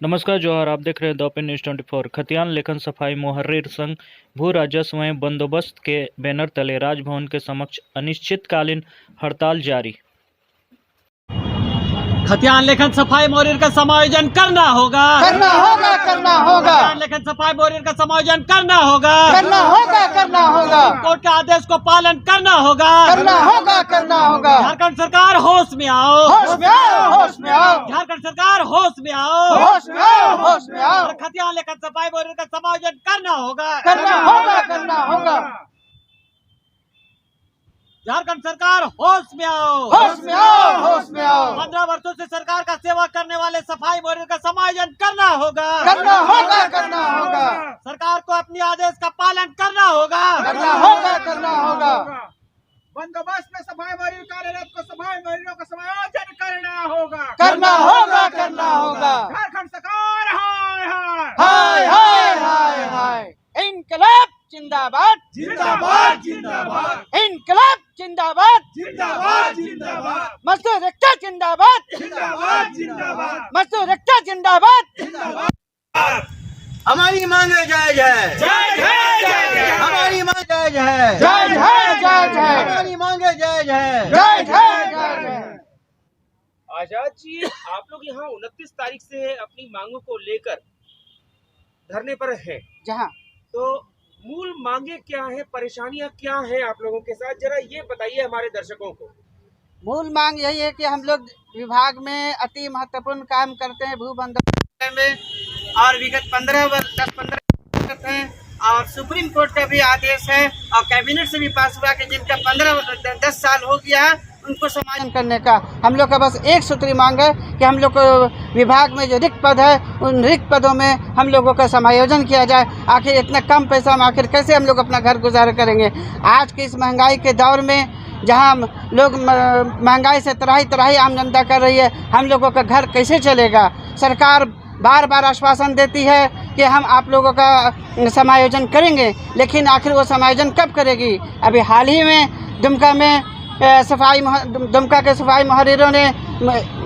नमस्कार जोहार। आप देख रहे हैं द ओपन न्यूज 24। खतियान लेखन सफाई मुहर्रिर संघ भू राजस्व एवं बंदोबस्त के बैनर तले राजभवन के समक्ष अनिश्चितकालीन हड़ताल जारी। खतियान लेखन सफाई मुहर्रिर का समायोजन करना होगा। खतियान लेखन सफाई मुहर्रिर का समायोजन करना होगा। कोर्ट के आदेश को पालन करना होगा। झारखंड सरकार होश में आओ। झारखंड सरकार होश में आओ। और खतियान लेखन सफाई मुहर्रिर का समायोजन करना होगा। झारखंड सरकार होश में आओ। 15 वर्षों से सरकार का सेवा करने वाले सफाई मुहर्रिर का समायोजन करना होगा। सरकार को अपनी आदेश का पालन करना होगा। बंदोबस्त में सफाई मुहर्रिर कार्यरत को सफाई मुहर्रिरों का समायोजन करना होगा। झारखंड सरकार हाय। इनकलाब जिंदाबाद। इनकलाब जिंदाबाद। मजदूर एकता जिंदाबाद। मजदूर एकता जिंदाबाद। हमारी मांगे जायज है। हमारी मांग जायज है। हमारी मांगे जायज है। आजाद जी, आप लोग यहाँ 29 तारीख से अपनी मांगों को लेकर धरने पर हैं। जहाँ तो मूल मांगे क्या है, परेशानियाँ क्या है आप लोगों के साथ, जरा ये बताइए हमारे दर्शकों को। मूल मांग यही है कि हम लोग विभाग में अति महत्वपूर्ण काम करते हैं भू बंदोबस्त में, और विगत 10-15 वर्ष हैं, और सुप्रीम कोर्ट का भी आदेश है और कैबिनेट से भी पास हुआ कि जिनका 10 साल हो गया है उनको समायोजन करने का। हम लोग का बस एक सूत्री मांग है कि हम लोग को विभाग में जो रिक्त पद है उन रिक्त पदों में हम लोगों का समायोजन किया जाए। आखिर इतना कम पैसा में आखिर कैसे हम लोग अपना घर गुजारा करेंगे। आज के इस महंगाई के दौर में जहां लोग महंगाई से तराही आम जनता कर रही है, हम लोगों का घर कैसे चलेगा। सरकार बार बार आश्वासन देती है कि हम आप लोगों का समायोजन करेंगे, लेकिन आखिर वो समायोजन कब करेगी। अभी हाल ही में दुमका के सफाई मुहर्रिरों ने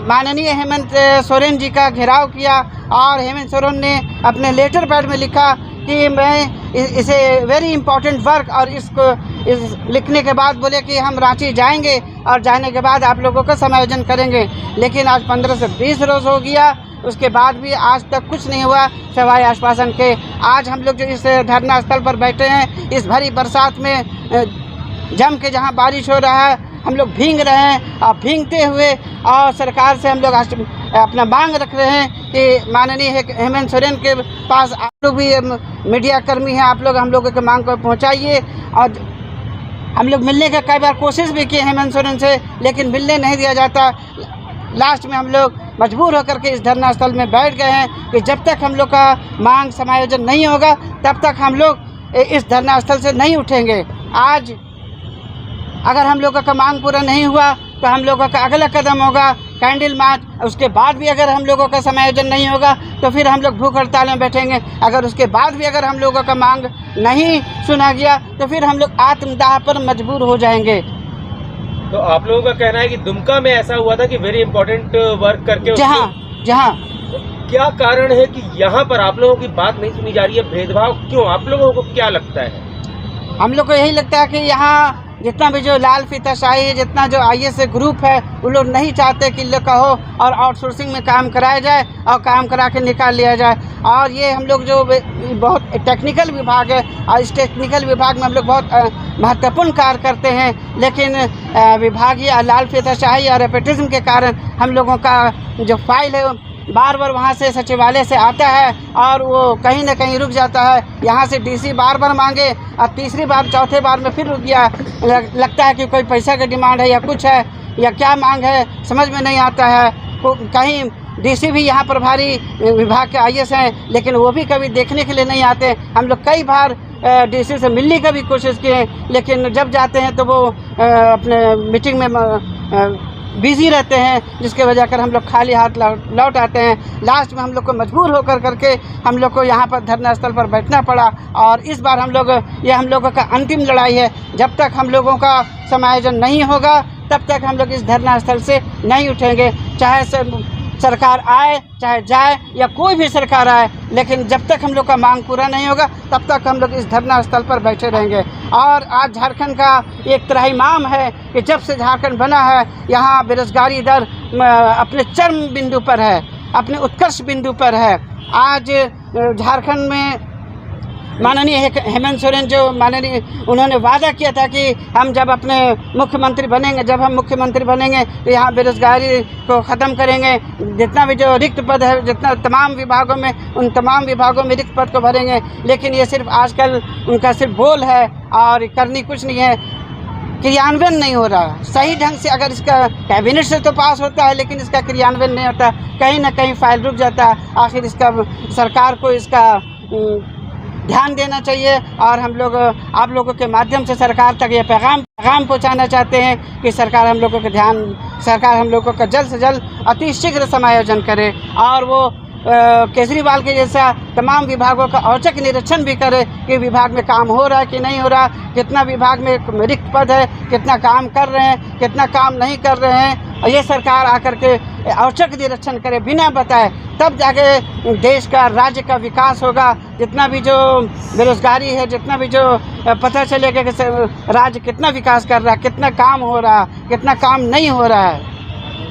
माननीय हेमंत सोरेन जी का घेराव किया, और हेमंत सोरेन ने अपने लेटर पैड में लिखा कि मैं इसे वेरी इम्पोर्टेंट वर्क, और इसको लिखने के बाद बोले कि हम रांची जाएंगे और जाने के बाद आप लोगों का समायोजन करेंगे। लेकिन आज 15 से 20 रोज हो गया, उसके बाद भी आज तक कुछ नहीं हुआ सिवाय आश्वासन के। आज हम लोग जो इस धरना स्थल पर बैठे हैं, इस भरी बरसात में जम के जहां बारिश हो रहा है, हम लोग भीग रहे हैं, और भीगते हुए और सरकार से हम लोग अपना मांग रख रहे हैं कि माननीय हेमंत सोरेन के पास आप लोग भी मीडिया कर्मी हैं, आप लोग हम लोगों के मांग को पहुंचाइए। और हम लोग मिलने का कई बार कोशिश भी किए हेमंत सोरेन से, लेकिन मिलने नहीं दिया जाता। लास्ट में हम लोग मजबूर होकर के इस धरना स्थल में बैठ गए हैं कि जब तक हम लोग का मांग समायोजन नहीं होगा तब तक हम लोग इस धरना स्थल से नहीं उठेंगे। आज अगर हम लोगों का मांग पूरा नहीं हुआ तो हम लोगों का अगला कदम होगा कैंडल मार्च। उसके बाद भी अगर हम लोगों का समायोजन नहीं होगा तो फिर हम लोग भूख हड़ताल में बैठेंगे। अगर उसके बाद भी अगर हम लोगों का मांग नहीं सुना गया तो फिर हम लोग आत्मदाह पर मजबूर हो जाएंगे। तो आप लोगों का कहना है कि दुमका में ऐसा हुआ था कि वेरी इंपॉर्टेंट वर्क करके जहाँ क्या कारण है कि यहाँ पर आप लोगों की बात नहीं सुनी जा रही है, भेदभाव क्यों, आप लोगों को क्या लगता है? हम लोग को यही लगता है कि यहाँ जितना भी जो लाल फीताशाही है, जितना जो IAS ग्रुप है, वो लोग नहीं चाहते कि लोग का हो और आउटसोर्सिंग में काम कराया जाए और काम करा के निकाल लिया जाए। और ये हम लोग जो बहुत टेक्निकल विभाग है, और इस टेक्निकल विभाग में हम लोग बहुत महत्वपूर्ण कार्य करते हैं, लेकिन विभागीय लाल फीताशाही और नेपोटिज्म के कारण हम लोगों का जो फाइल है बार बार वहाँ से सचिवालय से आता है और वो कहीं न कहीं रुक जाता है। यहाँ से DC बार मांगे और तीसरी बार चौथे बार में फिर रुक गया। लगता है कि कोई पैसा का डिमांड है या कुछ है या क्या मांग है, समझ में नहीं आता है। कहीं DC भी यहाँ प्रभारी विभाग के IAS हैं, लेकिन वो भी कभी देखने के लिए नहीं आते। हम लोग कई बार DC से मिलने का भी कोशिश किए, लेकिन जब जाते हैं तो वो अपने मीटिंग में बिजी रहते हैं, जिसके वजह कर हम लोग खाली हाथ लौट आते हैं। लास्ट में हम लोग को मजबूर होकर करके हम लोग को यहाँ पर धरना स्थल पर बैठना पड़ा, और इस बार हम लोगों का अंतिम लड़ाई है। जब तक हम लोगों का समायोजन नहीं होगा तब तक हम लोग इस धरना स्थल से नहीं उठेंगे। चाहे सरकार आए चाहे जाए या कोई भी सरकार आए, लेकिन जब तक हम लोग का मांग पूरा नहीं होगा तब तक हम लोग इस धरना स्थल पर बैठे रहेंगे। और आज झारखंड का एक त्राहिमाम है कि जब से झारखंड बना है यहाँ बेरोजगारी दर अपने चरम बिंदु पर है, अपने उत्कर्ष बिंदु पर है। आज झारखंड में माननीय हेमंत सोरेन जो उन्होंने वादा किया था कि हम जब अपने मुख्यमंत्री बनेंगे, जब हम मुख्यमंत्री बनेंगे तो यहाँ बेरोजगारी को ख़त्म करेंगे, जितना भी जो रिक्त पद है जितना तमाम विभागों में, उन तमाम विभागों में रिक्त पद को भरेंगे। लेकिन ये सिर्फ आजकल उनका सिर्फ बोल है और करनी कुछ नहीं है, क्रियान्वयन नहीं हो रहा सही ढंग से। अगर इसका कैबिनेट से तो पास होता है लेकिन इसका क्रियान्वयन नहीं होता, कहीं ना कहीं फाइल रुक जाता है। आखिर इसका सरकार को इसका ध्यान देना चाहिए। और हम लोग आप लोगों के माध्यम से सरकार तक ये पैगाम पहुंचाना चाहते हैं कि सरकार हम लोगों का जल्द से जल्द अति शीघ्र समायोजन करे और वो केजरीवाल के जैसा तमाम विभागों का औचक निरीक्षण भी करे कि विभाग में काम हो रहा है कि नहीं हो रहा, कितना विभाग में रिक्त पद है, कितना काम कर रहे हैं, कितना काम नहीं कर रहे हैं। ये सरकार आकर के औचक निरीक्षण करे बिना बताए, तब जाके देश का, राज्य का विकास होगा। जितना भी जो बेरोजगारी है, जितना भी जो पता चलेगा कि राज्य कितना विकास कर रहा है, कितना काम हो रहा, कितना काम नहीं हो रहा है।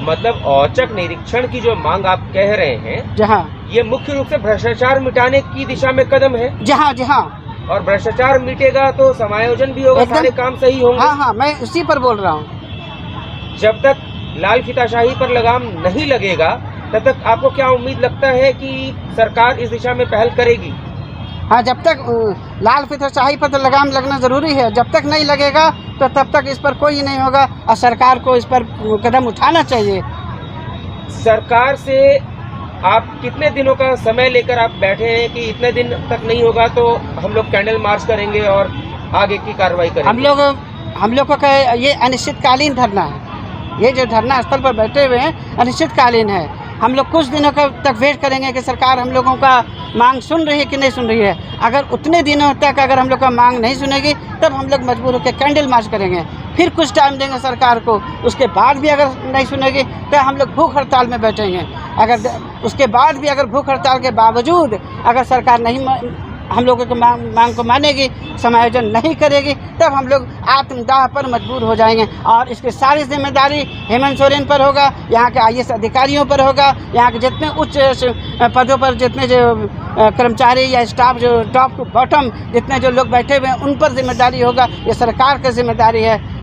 मतलब औचक निरीक्षण की जो मांग आप कह रहे हैं, जहाँ ये मुख्य रूप से भ्रष्टाचार मिटाने की दिशा में कदम है। जहाँ जहाँ और भ्रष्टाचार मिटेगा तो समायोजन भी होगा, सारे काम सही होंगे। हाँ, मैं उसी पर बोल रहा हूँ। जब तक लाल फीताशाही पर लगाम नहीं लगेगा तब तक आपको क्या उम्मीद लगता है कि सरकार इस दिशा में पहल करेगी? हाँ, जब तक लाल फीताशाही पर तो लगाम लगना ज़रूरी है, जब तक नहीं लगेगा तो तब तक इस पर कोई नहीं होगा और सरकार को इस पर कदम उठाना चाहिए। सरकार से आप कितने दिनों का समय लेकर आप बैठे हैं कि इतने दिन तक नहीं होगा तो हम लोग कैंडल मार्च करेंगे और आगे की कार्रवाई करेंगे? हम लोगों का ये अनिश्चितकालीन धरना है। ये जो धरना स्थल पर बैठे हुए हैं अनिश्चितकालीन है। हम लोग कुछ दिनों तक वेट करेंगे कि सरकार हम लोगों का मांग सुन रही है कि नहीं सुन रही है। अगर उतने दिनों तक अगर हम लोग का मांग नहीं सुनेगी तब हम लोग मजबूर होकर कैंडल मार्च करेंगे, फिर कुछ टाइम देंगे सरकार को। उसके बाद भी अगर नहीं सुनेगी तो हम लोग भूख हड़ताल में बैठेंगे। अगर उसके बाद भी अगर भूख हड़ताल के बावजूद अगर सरकार नहीं हम लोगों के मांग को मानेगी, समायोजन नहीं करेगी, तब हम लोग आत्मदाह पर मजबूर हो जाएंगे। और इसकी सारी जिम्मेदारी हेमंत सोरेन पर होगा, यहाँ के IAS अधिकारियों पर होगा, यहाँ के जितने उच्च पदों पर जितने जो कर्मचारी या स्टाफ जो टॉप टू बॉटम जितने जो लोग बैठे हुए हैं उन पर जिम्मेदारी होगा। ये सरकार की जिम्मेदारी है।